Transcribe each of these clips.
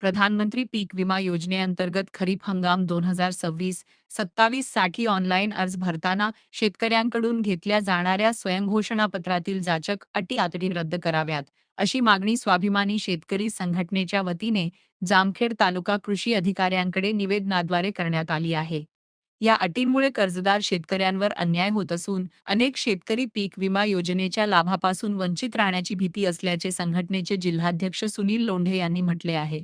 प्रधानमंत्री पीक विमा योजनेअंतर्गत खरीप हंगाम 2026-27 साठी ऑनलाईन अर्ज भरताना शेतकऱ्यांकडून घेतल्या जाणाऱ्या स्वयंघोषणापत्रातील जाचक अटी तातडीने रद्द कराव्यात, अशी मागणी स्वाभिमानी शेतकरी संघटनेच्या वतीने जामखेड तालुका कृषी अधिकाऱ्यांकडे निवेदनाद्वारे करण्यात आली आहे. या अटींमुळे कर्जदार शेतकऱ्यांवर अन्याय होत असून अनेक शेतकरी पीक विमा योजनेच्या लाभापासून वंचित राहण्याची भीती असल्याचे संघटनेचे जिल्हाध्यक्ष सुनील लोंढे यांनी म्हटले आहे.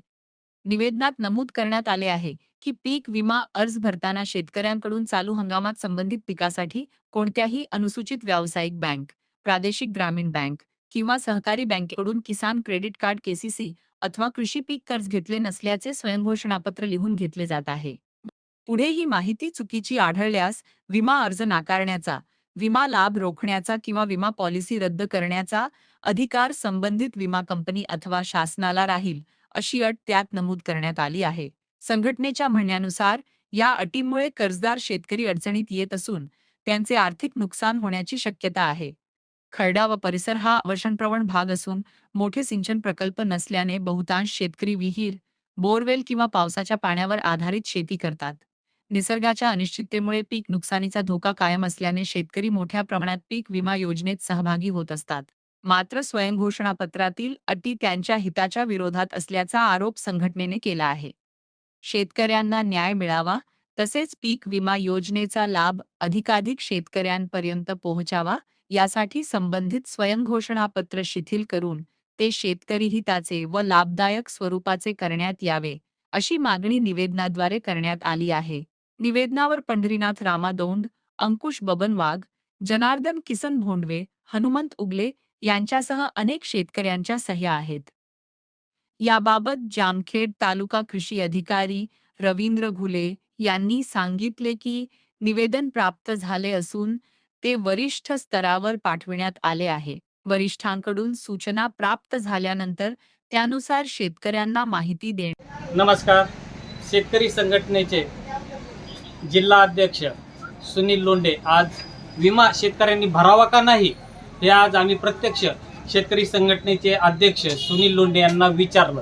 निवेदनात नमूद करण्यात आले आहे की पीक विमा अर्ज भरताना शेतकऱ्यांकडून चालू हंगामात संबंधित पिकासाठी कोणत्याही अनुसूचित व्यावसायिक बँक, प्रादेशिक ग्रामीण बँक किंवा सहकारी बँकेकडून किसान क्रेडिट कार्ड केसीसी अथवा कृषी पीक कर्ज घेतले नसल्याचे स्वयंघोषणापत्र लिहून घेतले जात आहे. पुढे ही माहिती चुकीची आढळल्यास विमा अर्ज नाकारण्याचा, विमा लाभ रोखण्याचा किंवा विमा पॉलिसी रद्द करण्याचा अधिकार संबंधित विमा कंपनी अथवा शासनाला राहील, अशी अट त्यात नमूद करण्यात आली आहे. संघटनेच्या म्हणण्यानुसार या अटीमुळे कर्जदार शेतकरी अडचणीत येत असून त्यांचे आर्थिक नुकसान होण्याची शक्यता आहे. खर्डा व परिसर हा वर्षणप्रवण भाग असून मोठे सिंचन प्रकल्प नसल्याने बहुतांश शेतकरी विहीर, बोरवेल किंवा पावसाच्या पाण्यावर आधारित शेती करतात. निसर्गाच्या अनिश्चिततेमुळे पीक नुकसानीचा धोका कायम असल्याने शेतकरी मोठ्या प्रमाणात पीक विमा योजनेत सहभागी होत असतात. मात्र स्वयंघोषणापत्रातील अटी त्यांच्या हिताच्या विरोधात असल्याचा आरोप संघटनेने केला आहे. शेतकऱ्यांना न्याय मिळावा तसेच पीक विमा योजनेचा लाभ अधिकाधिक शेतकऱ्यांपर्यंत पोहोचावा यासाठी संबंधित स्वयंघोषणापत्र शिथिल करून ते शेतकरी हिताचे व लाभदायक स्वरूपाचे करण्यात यावे, अशी मागणी निवेदनाद्वारे करण्यात आली आहे. निवेदनावर पंढरीनाथ रामादौंड, अंकुश बबन वाघ, जनार्दन किसन भोंडवे, हनुमंत उगले यांच्यासह अनेक शेतकऱ्यांच्या सह्या आहेत. याबाबत जामखेड तालुका कृषी अधिकारी रवींद्र घुले यांनी सांगितले की निवेदन प्राप्त झाले असून ते वरिष्ठ स्तरावर पाठविण्यात आले आहे. वरिष्ठांकडून सूचना प्राप्त झाल्यानंतर त्यानुसार शेतकऱ्यांना माहिती देण्यात. नमस्कार. शेतकरी संघटनेचे जिल्हा अध्यक्ष सुनील लोंढे. आज विमा शेतकऱ्यांनी भरावा का नाही हे आज आम्ही प्रत्यक्ष शेतकरी संघटनेचे अध्यक्ष सुनील लोंढे यांना विचारलं.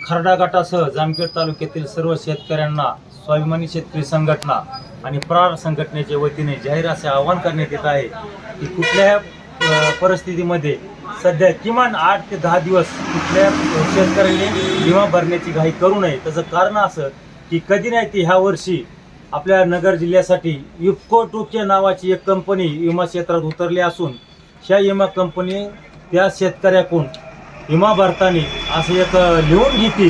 खर्डा गटासह जामखेड तालुक्यातील सर्व शेतकऱ्यांना स्वाभिमानी शेतकरी संघटना आणि प्रार संघटनेच्या वतीने जाहीर असे आवाहन करण्यात येत आहे की कुठल्याही परिस्थितीमध्ये सध्या किमान 8 ते 10 दिवस कुठल्या शेतकऱ्यांनी विमा भरण्याची घाई करू नये. त्याचं कारण असं की कधी नाही ती ह्या वर्षी आपल्या नगर जिल्ह्यासाठी इफको टूच्या नावाची एक कंपनी विमा क्षेत्रात उतरली असून ह्या विमा कंपनी त्या शेतकऱ्याकडून विमा भरताना असं एक लिहून घेते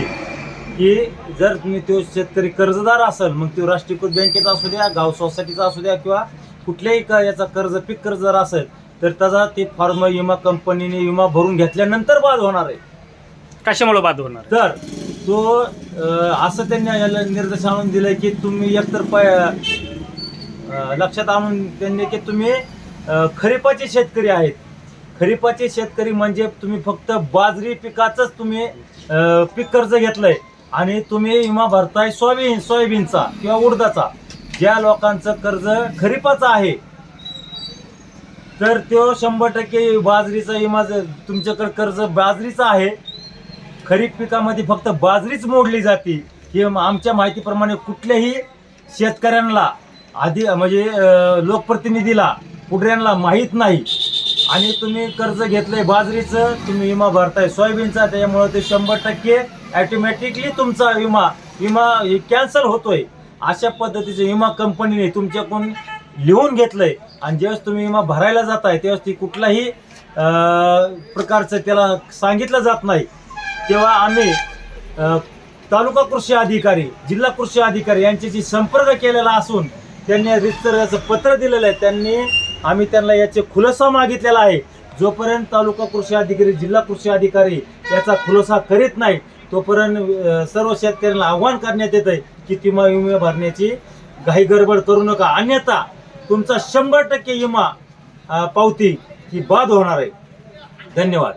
की जर तुम्ही तो शेतकरी कर्जदार असेल, मग तो राष्ट्रीयकृत बँकेचा असू द्या, गाव सोसायटीचा असू द्या किंवा कुठल्याही याचा पीक कर्जदार असेल तर त्याचा ते फॉर्म विमा कंपनीने विमा भरून घेतल्यानंतर बाद होणार आहे. कशामुळे बाद होणार? तर तो असं त्यांनी याला निर्देश आणून दिलं की तुम्ही एकतर लक्षात आणून त्यांनी की तुम्ही खरीपाचे शेतकरी आहेत. खरीपाचे शेतकरी म्हणजे तुम्ही फक्त बाजरी पिकाचंच तुम्ही पीक कर्ज घेतलंय आणि तुम्ही विमा भरताय सोयाबीनचा किंवा उडदाचा. ज्या लोकांचं कर्ज खरीपाचं आहे तर तो 100% बाजरीचा विमा, तुमच्याकडे कर्ज बाजरीचा आहे, खरीप पिकामध्ये फक्त बाजरीच मोडली जाते की आमच्या माहितीप्रमाणे कुठल्याही शेतकऱ्यांना आधी म्हणजे लोकप्रतिनिधीला पुढऱ्यांना माहीत नाही. आणि तुम्ही कर्ज घेतलंय बाजरीचं, तुम्ही विमा भरताय सोयाबीनचा, त्याच्यामुळे ते 100% ॲटोमॅटिकली तुमचा विमा कॅन्सल होतोय. अशा पद्धतीचे विमा कंपनीने तुमच्याकडून लिहून घेतलंय आणि ज्यावेळेस तुम्ही विमा भरायला जाताय त्यावेळेस ती कुठलाही प्रकारचं त्याला सांगितलं जात नाही. तेव्हा आम्ही तालुका कृषी अधिकारी, जिल्हा कृषी अधिकारी यांच्याशी संपर्क केलेला असून त्यांनी रितसर याचं पत्र दिलेलं आहे. आम्ही त्यांना याचे खुलासा मागितलेला आहे. जोपर्यंत तालुका कृषी अधिकारी, जिल्हा कृषी अधिकारी याचा खुलासा करीत नाही तोपर्यंत सर्व शेतकऱ्यांना आव्हान करण्यात येत आहे की तुम्ही विमा भरण्याची घाई गडबड करू नका, अन्यथा तुमचा 100% विमा पावती ही बाद होणार आहे. धन्यवाद.